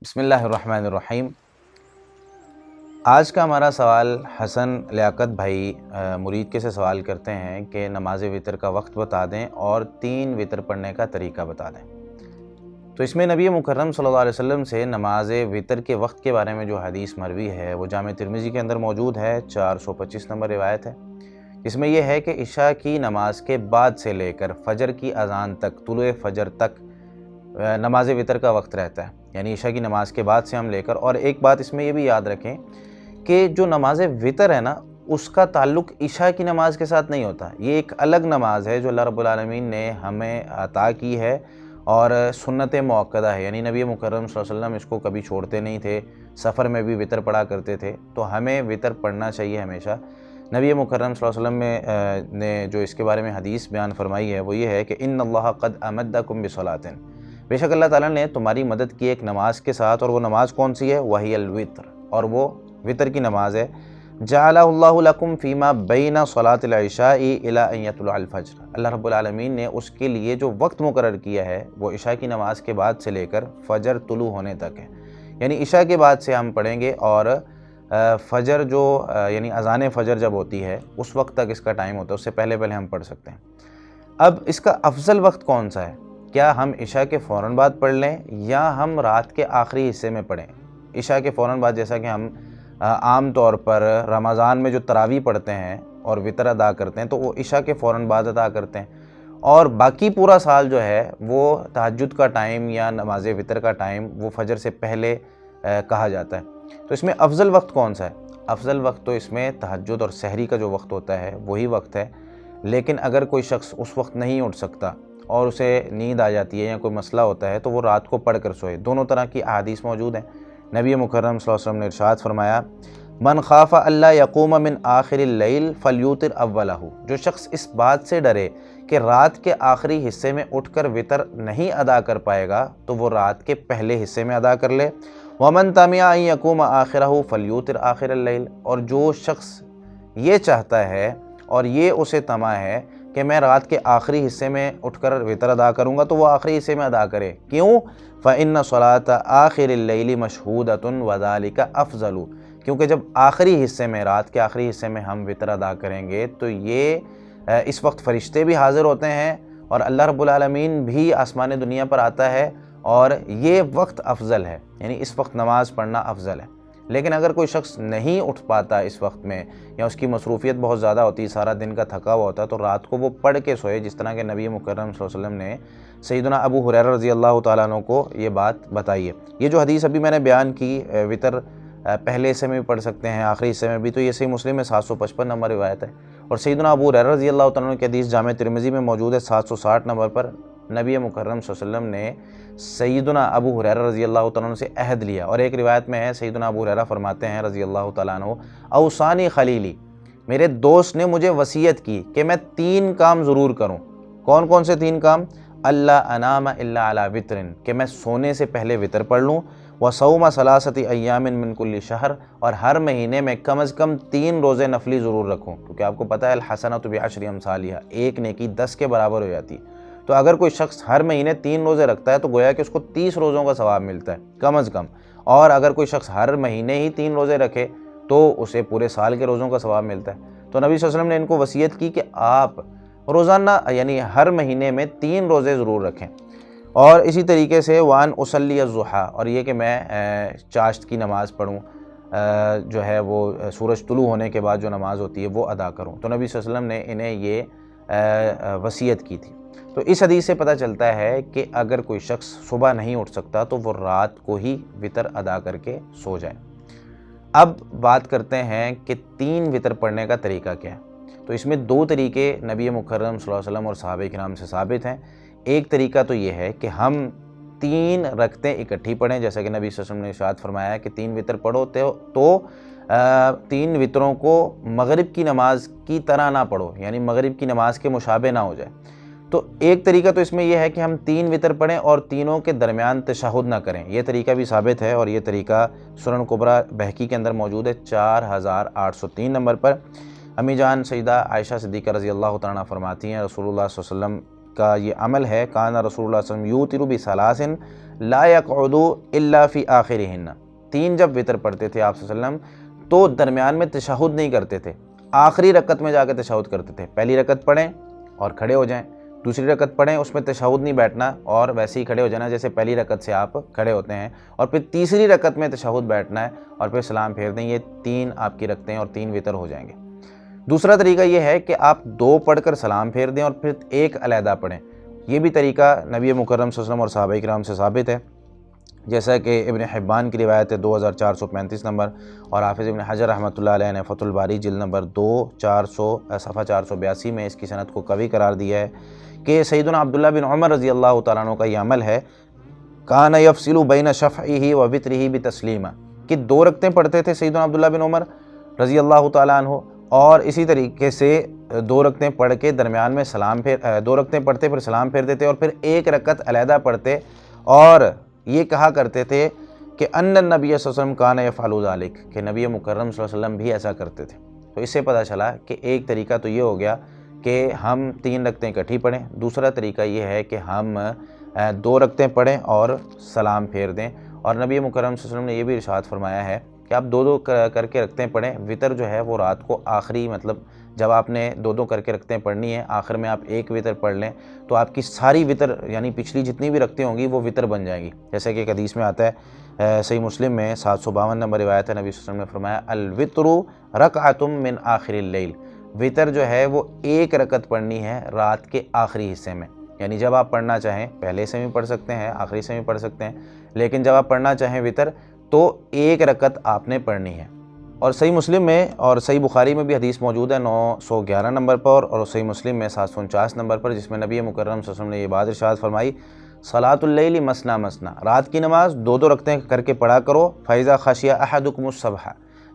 بسم اللہ الرحمن الرحیم۔ آج کا ہمارا سوال حسن لیاقت بھائی مرید کے سے سوال کرتے ہیں کہ نماز وطر کا وقت بتا دیں اور 3 وطر پڑھنے کا طریقہ بتا دیں۔ تو اس میں نبی مکرم صلی اللہ علیہ وسلم سے نماز وطر کے وقت کے بارے میں جو حدیث مروی ہے وہ جامع ترمذی کے اندر موجود ہے، 425 نمبر روایت ہے، جس میں یہ ہے کہ عشاء کی نماز کے بعد سے لے کر فجر کی اذان تک، طلوع فجر تک نماز وطر کا وقت رہتا ہے، یعنی عشاء کی نماز کے بعد سے ہم لے کر۔ اور ایک بات اس میں یہ بھی یاد رکھیں کہ جو نماز وطر ہے نا، اس کا تعلق عشاء کی نماز کے ساتھ نہیں ہوتا، یہ ایک الگ نماز ہے جو اللہ رب العالمین نے ہمیں عطا کی ہے اور سنت موقدہ ہے، یعنی نبی مکرم صلی اللہ علیہ وسلم اس کو کبھی چھوڑتے نہیں تھے، سفر میں بھی وطر پڑھا کرتے تھے، تو ہمیں وطر پڑھنا چاہیے ہمیشہ۔ نبی مکرم صلی اللہ علیہ وسلم نے جو اس کے بارے میں حدیث بیان فرمائی ہے وہ یہ ہے کہ ان اللہ قد امدکم بصلاۃ، بے شک اللہ تعالیٰ نے تمہاری مدد کی ایک نماز کے ساتھ، اور وہ نماز کون سی ہے؟ وہی الوتر، اور وہ وطر کی نماز ہے۔ جعلہ اللہ لکم فیما بین صلاۃ العشاء الی ان یطلع الفجر، اللہ رب العالمین نے اس کے لیے جو وقت مقرر کیا ہے وہ عشاء کی نماز کے بعد سے لے کر فجر طلوع ہونے تک ہے، یعنی عشاء کے بعد سے ہم پڑھیں گے اور فجر جو یعنی اذان فجر جب ہوتی ہے اس وقت تک اس کا ٹائم ہوتا ہے، اس سے پہلے ہم پڑھ سکتے ہیں۔ اب اس کا افضل وقت کون سا ہے؟ کیا ہم عشاء کے فوراً بعد پڑھ لیں یا ہم رات کے آخری حصے میں پڑھیں؟ عشاء کے فوراً بعد، جیسا کہ ہم عام طور پر رمضان میں جو تراویح پڑھتے ہیں اور وطر ادا کرتے ہیں تو وہ عشاء کے فوراً بعد ادا کرتے ہیں، اور باقی پورا سال جو ہے وہ تہجد کا ٹائم یا نماز وطر کا ٹائم وہ فجر سے پہلے کہا جاتا ہے۔ تو اس میں افضل وقت کون سا ہے؟ افضل وقت تو اس میں تہجد اور سحری کا جو وقت ہوتا ہے وہی وقت ہے، لیکن اگر کوئی شخص اس وقت نہیں اٹھ سکتا اور اسے نیند آ جاتی ہے یا کوئی مسئلہ ہوتا ہے تو وہ رات کو پڑھ کر سوئے۔ دونوں طرح کی احادیث موجود ہیں۔ نبی مکرم صلی اللہ علیہ وسلم نے ارشاد فرمایا، من خاف اللہ یقوم من آخر اللیل فلیوتر اولہ، جو شخص اس بات سے ڈرے کہ رات کے آخری حصے میں اٹھ کر وطر نہیں ادا کر پائے گا تو وہ رات کے پہلے حصے میں ادا کر لے۔ ومن طمع ان یقوم آخرہ فلیوتر آخر اللیل، اور جو شخص یہ چاہتا ہے اور یہ اسے طمع ہے کہ میں رات کے آخری حصے میں اٹھ کر وطر ادا کروں گا تو وہ آخری حصے میں ادا کرے۔ کیوں؟ فَإِنَّ صَلَاةَ آخِرِ اللَّيْلِ مَشْهُودَةٌ وَذَلِكَ أَفْضَلُ، کیونکہ جب آخری حصے میں، رات کے آخری حصے میں ہم وطر ادا کریں گے تو یہ اس وقت فرشتے بھی حاضر ہوتے ہیں اور اللہ رب العالمین بھی آسمان دنیا پر آتا ہے، اور یہ وقت افضل ہے، یعنی اس وقت نماز پڑھنا افضل ہے۔ لیکن اگر کوئی شخص نہیں اٹھ پاتا اس وقت میں، یا اس کی مصروفیت بہت زیادہ ہوتی ہے، سارا دن کا تھکا ہوا ہوتا ہے، تو رات کو وہ پڑھ کے سوئے، جس طرح کہ نبی مکرم صلی اللہ علیہ وسلم نے سیدنا ابو ہریرہ رضی اللہ تعالیٰ عنہ کو یہ بات بتائی ہے۔ یہ جو حدیث ابھی میں نے بیان کی، وطر پہلے حصے میں بھی پڑھ سکتے ہیں، آخری حصے میں بھی، تو یہ صحیح مسلم میں 755 نمبر روایت ہے، اور سیدنا ابو ہریرہ رضی اللہ تعالیٰ عنہ کی حدیث جامع ترمذی میں موجود ہے 760 نمبر پر۔ نبی مکرم صلی اللہ علیہ وسلم نے سیدنا ابو ہریرہ رضی اللہ تعالیٰ عنہ سے عہد لیا، اور ایک روایت میں ہے سیدنا ابو ہریرہ فرماتے ہیں رضی اللہ تعالیٰ عنہ، اوصانی خلیلی، میرے دوست نے مجھے وصیت کی کہ میں 3 کام ضرور کروں۔ کون کون سے 3 کام؟ اللہ انام الا علی وطر، کہ میں سونے سے پہلے وطر پڑھ لوں، وصوم ثلاثۃ ایام من کل شہر، اور ہر مہینے میں کم از کم 3 روزے نفلی ضرور رکھوں، کیونکہ آپ کو پتہ ہے الحسنۃ بعشر امثالھا، ایک نیکی 10 کے برابر ہو جاتی ہے۔ تو اگر کوئی شخص ہر مہینے 3 روزے رکھتا ہے تو گویا کہ اس کو 30 روزوں کا ثواب ملتا ہے کم از کم، اور اگر کوئی شخص ہر مہینے ہی 3 روزے رکھے تو اسے پورے سال کے روزوں کا ثواب ملتا ہے۔ تو نبی صلی اللہ علیہ وسلم نے ان کو وصیت کی کہ آپ روزانہ یعنی ہر مہینے میں 3 روزے ضرور رکھیں، اور اسی طریقے سے وان اصلی الضحیٰ، اور یہ کہ میں چاشت کی نماز پڑھوں، جو ہے وہ سورج طلوع ہونے کے بعد جو نماز ہوتی ہے وہ ادا کروں۔ تو نبی صلی اللہ علیہ وسلم نے انہیں یہ وصیت کی تھی۔ تو اس حدیث سے پتہ چلتا ہے کہ اگر کوئی شخص صبح نہیں اٹھ سکتا تو وہ رات کو ہی وطر ادا کر کے سو جائے۔ اب بات کرتے ہیں کہ 3 وطر پڑھنے کا طریقہ کیا ہے۔ تو اس میں 2 طریقے نبی مکرم صلی اللہ علیہ وسلم اور صحابہ کرام سے ثابت ہیں۔ ایک طریقہ تو یہ ہے کہ ہم 3 رکعتیں اکٹھی پڑھیں، جیسا کہ نبی صلی اللہ علیہ وسلم نے ارشاد فرمایا کہ 3 وطر پڑھو تو 3 وطروں کو مغرب کی نماز کی طرح نہ پڑھو، یعنی مغرب کی نماز کے مشابہ نہ ہو جائے۔ تو ایک طریقہ تو اس میں یہ ہے کہ ہم 3 وطر پڑھیں اور تینوں کے درمیان تشہد نہ کریں، یہ طریقہ بھی ثابت ہے، اور یہ طریقہ سنن کبریٰ بہقی کے اندر موجود ہے 4803 نمبر پر۔ امی جان سیدہ عائشہ صدیقہ رضی اللہ تعالیٰ عنہ فرماتی ہیں رسول اللہ صلی اللہ علیہ وسلم کا یہ عمل ہے، کان رسول اللہ صلی اللہ علیہ وسلم یوتر بثلاث لا یقعدوا الا فی آخرہن، 3 جب وطر پڑھتے تھے آپ صلی اللہ علیہ وسلم تو درمیان میں تشہد نہیں کرتے تھے، آخری رکعت میں جا کے تشہد کرتے تھے۔ پہلی رکعت پڑھیں اور کھڑے ہو جائیں، دوسری رکعت پڑھیں اس میں تشہد نہیں بیٹھنا اور ویسے ہی کھڑے ہو جانا جیسے پہلی رکعت سے آپ کھڑے ہوتے ہیں، اور پھر تیسری رکعت میں تشہد بیٹھنا ہے اور پھر سلام پھیر دیں۔ یہ 3 آپ کی رکعتیں اور 3 وطر ہو جائیں گے۔ دوسرا طریقہ یہ ہے کہ آپ 2 پڑھ کر سلام پھیر دیں اور پھر 1 علیحدہ پڑھیں۔ یہ بھی طریقہ نبی مکرم صلی اللہ علیہ وسلم اور صحابہ کرام سے ثابت ہے، جیسا کہ ابن حبان کی روایت ہے 2435 نمبر، اور حافظ ابن حجر رحمۃ اللہ علیہ نے فتح الباری جلد نمبر 2 صفحہ 482 میں اس کی سند کو قوی قرار دیا ہے کہ سیدنا عبداللہ بن عمر رضی اللہ تعالیٰ عنہ کا یہ عمل ہے، کان یفصل بین شفعہ و وطرہ بتسلیمہ، کہ 2 رکعتیں پڑھتے تھے سیدنا عبداللہ بن عمر رضی اللہ تعالیٰ عنہ، اور اسی طریقے سے 2 رکعتیں پڑھ کے درمیان میں 2 رکعتیں پڑھتے پھر سلام پھیر دیتے اور پھر 1 رکعت علیحدہ پڑھتے، اور یہ کہا کرتے تھے کہ ان النبی صلی اللہ علیہ وسلم کان یفعل ذلک، کہ نبی مکرم صلی اللہ علیہ وسلم بھی ایسا کرتے تھے۔ تو اس سے پتہ چلا کہ ایک طریقہ تو یہ ہو گیا کہ ہم 3 رکعتیں اکٹھی پڑھیں، دوسرا طریقہ یہ ہے کہ ہم 2 رکعتیں پڑھیں اور سلام پھیر دیں، اور نبی مکرم صلی اللہ علیہ وسلم نے یہ بھی ارشاد فرمایا ہے کہ آپ 2 کر کے رکعتیں پڑھیں۔ وطر جو ہے وہ رات کو آخری، مطلب جب آپ نے 2 کر کے رکعتیں پڑھنی ہیں، آخر میں آپ 1 وطر پڑھ لیں تو آپ کی ساری وطر یعنی پچھلی جتنی بھی رکعتیں ہوں گی وہ وطر بن جائیں گی، جیسے کہ ایک حدیث میں آتا ہے، صحیح مسلم میں 752 نمبر روایت ہے، نبی صلی اللہ علیہ وسلم نے فرمایا الوطر رکعۃ من آخر اللیل، وطر جو ہے وہ 1 رکعت پڑھنی ہے رات کے آخری حصے میں، یعنی جب آپ پڑھنا چاہیں پہلے سے بھی پڑھ سکتے ہیں، آخری سے بھی پڑھ سکتے ہیں، لیکن جب آپ پڑھنا چاہیں وطر تو 1 رکعت آپ نے پڑھنی ہے۔ اور صحیح مسلم میں اور صحیح بخاری میں بھی حدیث موجود ہے 911 نمبر پر، اور صحیح مسلم میں 749 نمبر پر، جس میں نبی مکرم صلی اللہ علیہ وسلم نے یہ بات ارشاد فرمائی، صلاۃ اللیل مثنی مثنی، رات کی نماز 2 رکعتیں کر کے پڑھا کرو، فاذا خشی احدکم الصبح،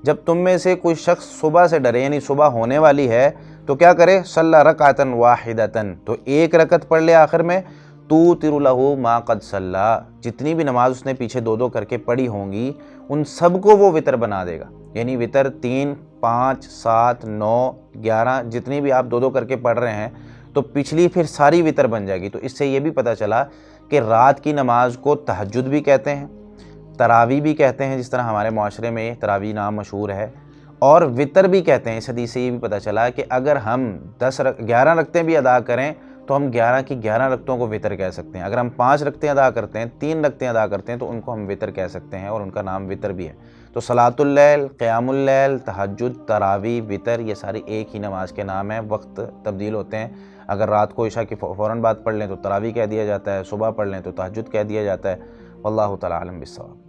جب تم میں سے کوئی شخص صبح سے ڈرے یعنی صبح ہونے والی ہے تو کیا کرے، صلی رکعۃ واحدۃ، تو 1 رکعت پڑھ لے آخر میں، توتر لہ ما قد صلی، جتنی بھی نماز اس نے پیچھے 2 کر کے پڑھی ہوں گی ان سب کو وہ وطر بنا دے گا، یعنی وطر 3 5 7 9 11 جتنی بھی آپ 2 کر کے پڑھ رہے ہیں تو پچھلی پھر ساری وطر بن جائے گی۔ تو اس سے یہ بھی پتہ چلا کہ رات کی نماز کو تہجد بھی کہتے ہیں، تراویح بھی کہتے ہیں، جس طرح ہمارے معاشرے میں تراویح نام مشہور ہے، اور وطر بھی کہتے ہیں۔ اس حدیث سے یہ بھی پتہ چلا کہ اگر ہم 11 رکعتیں بھی ادا کریں تو ہم 11 کی 11 رکعتوں کو وطر کہہ سکتے ہیں۔ اگر ہم 5 رکعتیں ادا کرتے ہیں، 3 رکعتیں ادا کرتے ہیں تو ان کو ہم وطر کہہ سکتے ہیں، اور ان کا نام وطر بھی ہے۔ تو صلاۃ اللیل، قیام اللیل، تہجد، تراویح، وطر، یہ ساری ایک ہی نماز کے نام ہیں، وقت تبدیل ہوتے ہیں۔ اگر رات کو عشاء کی فوراً بعد پڑھ لیں تو تراویح کہہ دیا جاتا ہے، صبح پڑھ لیں تو تہجد کہہ دیا جاتا ہے۔ واللہ تعالی اعلم بالصواب۔